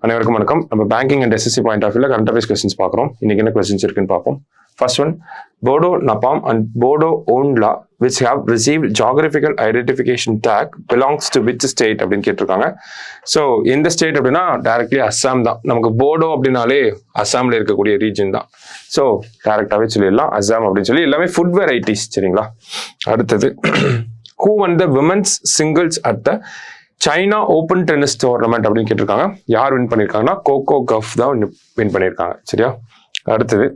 அனைவருக்கும் வணக்கம். நம்ம banking and SSC point of வியூல கரண்ட் அஃபேர்ஸ் கொஸ்டின்ஸ் பார்க்குறோம். இன்னைக்கு என்ன கொஸ்டின்ஸ் இருக்குன்னு பார்ப்போம். ஃபர்ஸ்ட் ஒன், போடோ நபாம் அண்ட் போடோ ஓன்லா which have received geographical identification tag belongs to which state அப்படின்னு கேட்டிருக்காங்க. ஸோ எந்த ஸ்டேட் அப்படின்னா டைரக்ட்லி அஸ்ஸாம் தான். நமக்கு போடோ அப்படின்னாலே அஸ்ஸாமில் இருக்கக்கூடிய ரீஜன் தான். ஸோ டைரக்டாகவே சொல்லிடலாம் அஸ்ஸாம் அப்படின்னு சொல்லி. எல்லாமே ஃபுட் வெரைட்டிஸ். சரிங்களா? அடுத்தது, who won the women's singles at the China open tennis tournament அப்படின்னு கேட்டிருக்காங்க. யார் வின் பண்ணியிருக்காங்கன்னா கோகோ கஃப் தான் வின் பண்ணியிருக்காங்க. சரியா? அடுத்தது,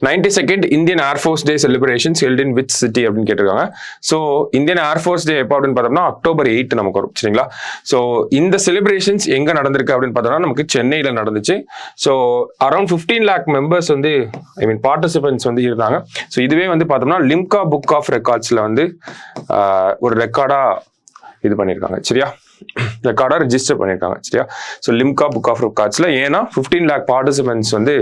92nd Indian air force day celebrations held in which city அப்படின்னு கேட்டிருக்காங்க. ஸோ இந்தியன் ஏர்ஃபோர்ஸ் டே எப்போ அப்படின்னு பார்த்தோம்னா October 8 நமக்கு வரும். சரிங்களா? ஸோ இந்த செலிப்ரேஷன்ஸ் எங்க நடந்திருக்கு அப்படின்னு பார்த்தோம்னா நமக்கு சென்னையில நடந்துச்சு. ஸோ அரௌண்ட் 15 lakh மெம்பர்ஸ் வந்து பார்ட்டிசிபென்ட்ஸ் வந்து இருந்தாங்க. ஸோ இதுவே வந்து பார்த்தோம்னா லிம்கா புக் ஆஃப் ரெக்கார்ட்ஸ்ல வந்து ஒரு ரெக்கார்டா இது பண்ணியிருக்காங்க. சரியா? ரெக்கார்டா ரெஜிஸ்டர் பண்ணியிருக்காங்க. சரியா? ஸோ லிம்கா புக் ஆஃப் ரெக்கார்ட்ஸ்ல ஏன்னா 15 lakh பார்ட்டிசிபென்ட்ஸ் வந்து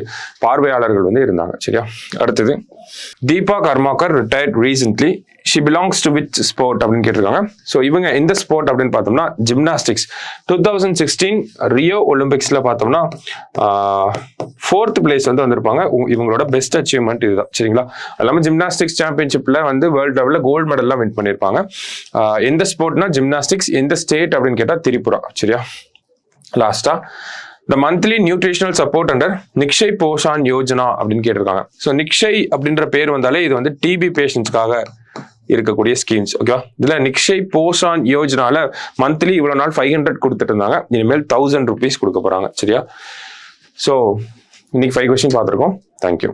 பார்வையாளர்கள் வந்து இருந்தாங்க. சரியா? அடுத்தது, Deepa Karmakar retired recently, she belongs to which sport அப்படின்னு கேட்டிருக்காங்க. ஸோ இவங்க எந்த ஸ்போர்ட் அப்படின்னு பார்த்தோம்னா ஜிம்னாஸ்டிக்ஸ். 2016 ரியோ ஒலிம்பிக்ஸ்ல பார்த்தோம்னா 4th பிளேஸ் வந்து வந்திருப்பாங்க. இவங்களோட பெஸ்ட் அச்சீவ்மெண்ட் இதுதான். சரிங்களா? எல்லாமே ஜிம்னாஸ்டிக்ஸ் சாம்பியன்ஷிப்ல வந்து வேர்ல்டு லெவலில் கோல்டு மெடல்லாம் வின் பண்ணியிருப்பாங்க. எந்த ஸ்போர்ட்னா ஜிம்னாஸ்டிக்ஸ். எந்த ஸ்டேட் அப்படின்னு கேட்டால் திரிபுரா. சரியா? லாஸ்டா, the monthly nutritional support under Nikshay Poshan Yojana அப்படின்னு கேட்டிருக்காங்க. ஸோ நிக்ஷய் அப்படின்ற பேர் வந்தாலே இது வந்து டிபி பேஷண்ட்ஸ்க்காக இருக்கக்கூடிய ஸ்கீம்ஸ். ஓகேவா? இதுல நிக்ஷய் போஷான் யோஜனால மந்த்லி இவ்வளவு நாள் 500 கொடுத்துட்டு இருந்தாங்க. இனிமேல் 1000 rupees கொடுக்க போறாங்க. சரியா? ஸோ இன்னைக்கு 5 கொஸ்டின் பார்த்துருக்கோம். தேங்க்யூ.